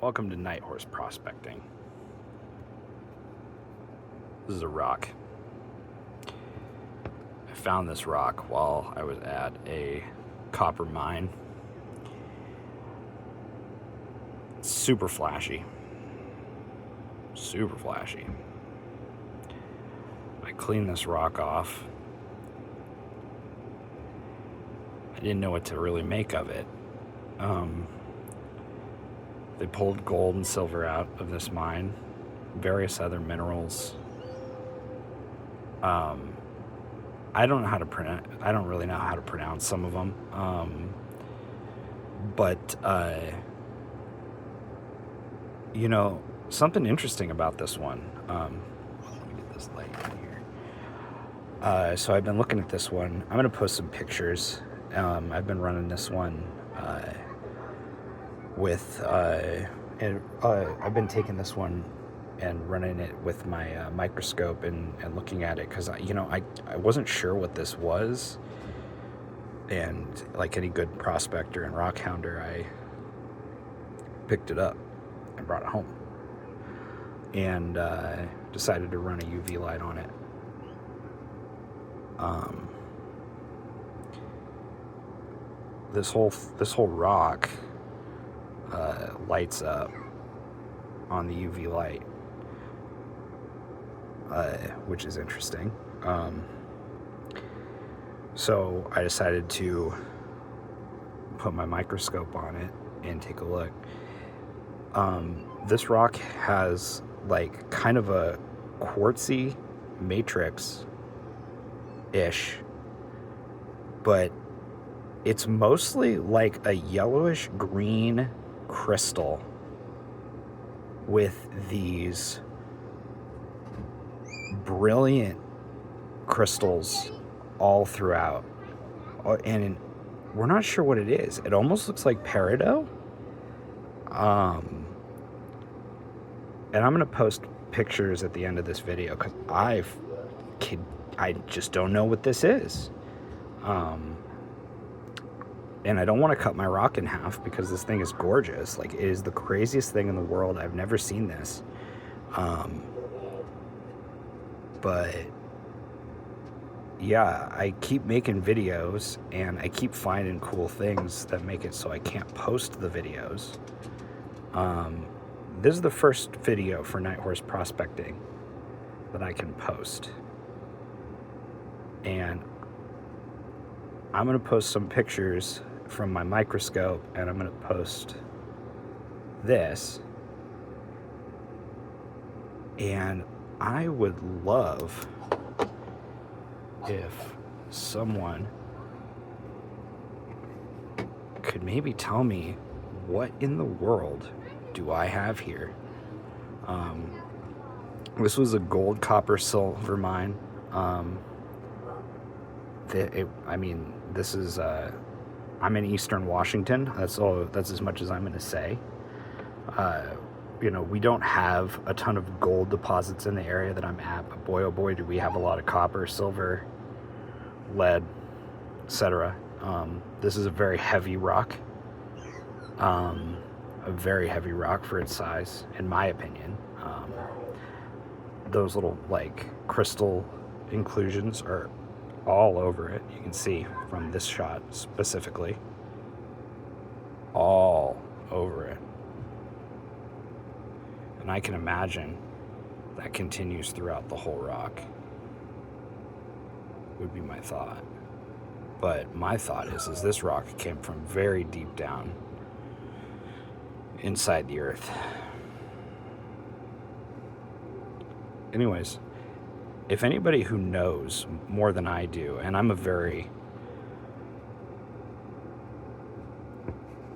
Welcome to Night Horse Prospecting. This is a rock. I found this rock while I was at a copper mine. It's super flashy. Super flashy. I cleaned this rock off. I didn't know what to really make of it. They pulled gold and silver out of this mine, various other minerals. I don't know how to pronounce. I don't really know how to pronounce some of them. But you know, something interesting about this one. Let me get this light in here. So I've been looking at this one. I'm gonna post some pictures. I've been running this one with I've been taking this one and running it with my microscope and looking at it because I wasn't sure what this was, and like any good prospector and rockhounder, I picked it up and brought it home and decided to run a UV light on it. This whole rock lights up on the UV light, which is interesting. So I decided to put my microscope on it and take a look. This rock has like kind of a quartzy matrix-ish, but it's mostly like a yellowish green crystal with these brilliant crystals all throughout, and we're not sure what it is. It almost looks like peridot. And I'm gonna post pictures at the end of this video because I just don't know what this is. And I don't want to cut my rock in half because this thing is gorgeous. Like, it is the craziest thing in the world. I've never seen this. But yeah, I keep making videos and I keep finding cool things that make it so I can't post the videos. This is the first video for Night Horse Prospecting that I can post. And I'm going to post some pictures from my microscope, and I'm going to post this. And I would love if someone could maybe tell me what in the world do I have here. This was a gold, copper, silver mine. This is I'm in Eastern Washington. That's as much as I'm going to say. We don't have a ton of gold deposits in the area that I'm at, but boy, oh boy, do we have a lot of copper, silver, lead, etc. This is a very heavy rock. A very heavy rock for its size, in my opinion. Those little like crystal inclusions are all over it. You can see from this shot specifically, all over it. And I can imagine that continues throughout the whole rock, would be my thought. But my thought is this rock came from very deep down inside the earth. Anyways, if anybody who knows more than I do, and I'm a very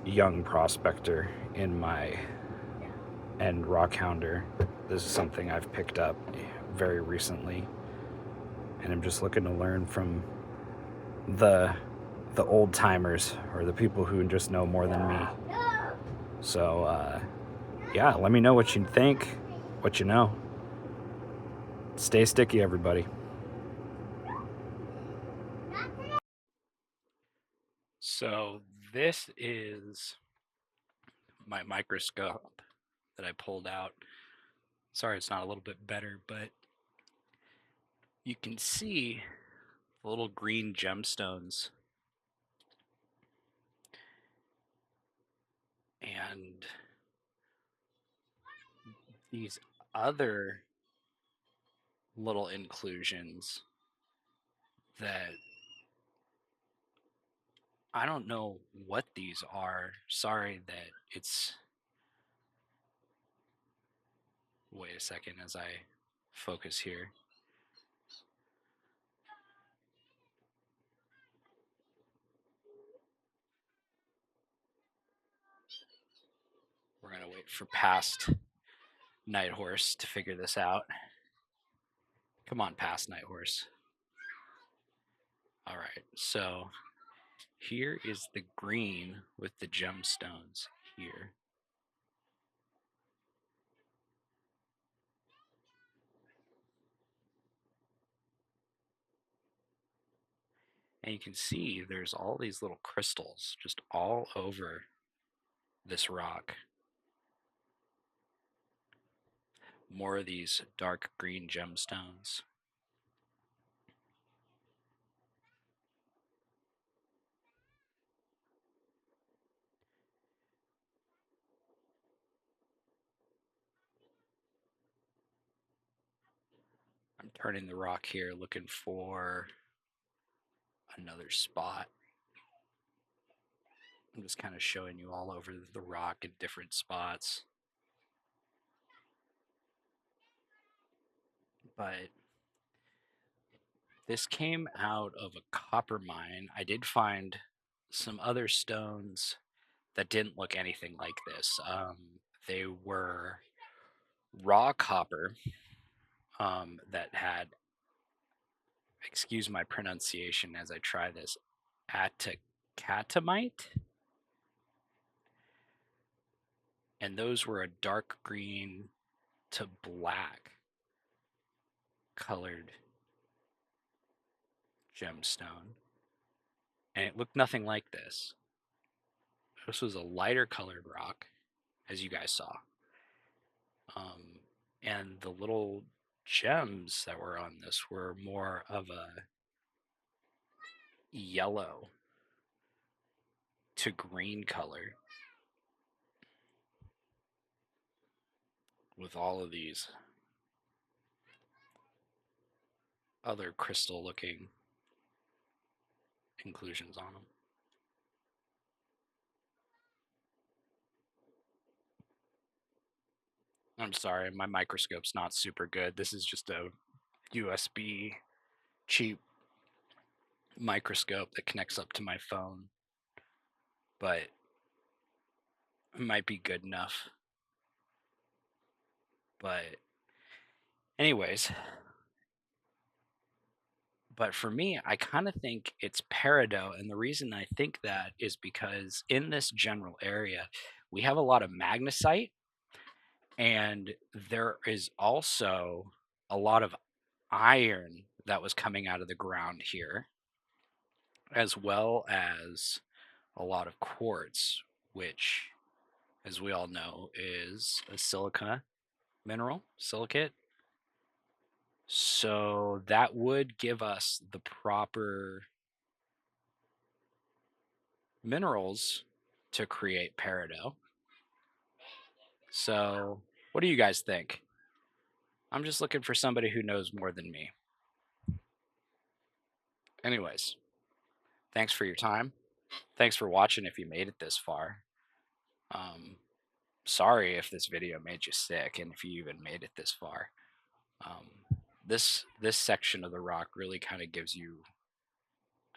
young prospector and rockhounder, this is something I've picked up very recently, and I'm just looking to learn from the old timers, or the people who just know more than me. So yeah, let me know what you think, what you know. Stay sticky, everybody. So this is my microscope that I pulled out. Sorry it's not a little bit better, but you can see the little green gemstones. And these other little inclusions that I don't know what these are. Sorry that it's... Wait a second as I focus here. We're going to wait for past Nighthorse to figure this out. Come on, past Nighthorse. All right, so here is the green with the gemstones here. And you can see there's all these little crystals just all over this rock. More of these dark green gemstones. I'm turning the rock here looking for another spot. I'm just kind of showing you all over the rock in different spots. But this came out of a copper mine. I did find some other stones that didn't look anything like this. They were raw copper that had, excuse my pronunciation as I try this, atacatamite. And those were a dark green to black colored gemstone. And it looked nothing like this. This was a lighter colored rock, as you guys saw. And the little gems that were on this were more of a yellow to green color, with all of these other crystal looking inclusions on them. I'm sorry, my microscope's not super good. This is just a USB cheap microscope that connects up to my phone, but it might be good enough. But anyways, but for me, I kind of think it's peridot, and the reason I think that is because in this general area, we have a lot of magnesite, and there is also a lot of iron that was coming out of the ground here, as well as a lot of quartz, which, as we all know, is a silica mineral, silicate. So that would give us the proper minerals to create peridot. So what do you guys think? I'm just looking for somebody who knows more than me. Anyways, thanks for your time. Thanks for watching if you made it this far. Sorry if this video made you sick and if you even made it this far. This section of the rock really kind of gives you,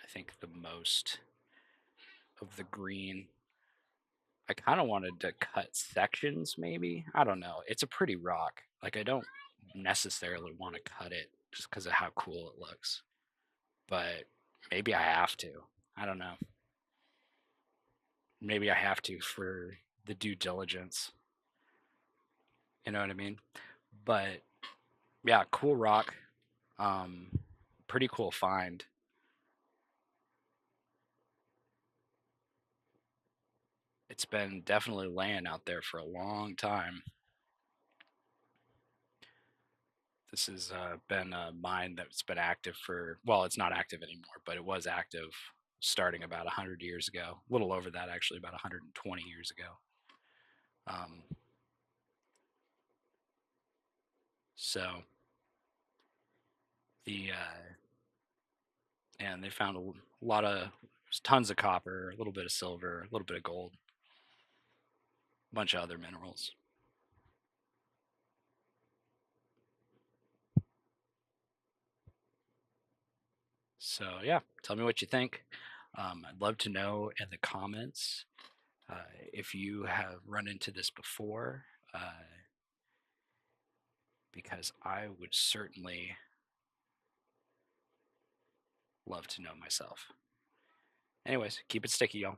I think, the most of the green. I kind of wanted to cut sections, maybe. I don't know. It's a pretty rock. Like, I don't necessarily want to cut it just because of how cool it looks. But maybe I have to. I don't know. Maybe I have to for the due diligence. You know what I mean? But yeah, cool rock. Pretty cool find. It's been definitely laying out there for a long time. This has been a mine that's been active for, well, it's not active anymore, but it was active starting about 100 years ago. A little over that, actually, about 120 years ago. So the and they found a lot of tons of copper, a little bit of silver, a little bit of gold, a bunch of other minerals. So yeah, tell me what you think. I'd love to know in the comments if you have run into this before, because I would certainly love to know myself. Anyways, keep it sticky, y'all.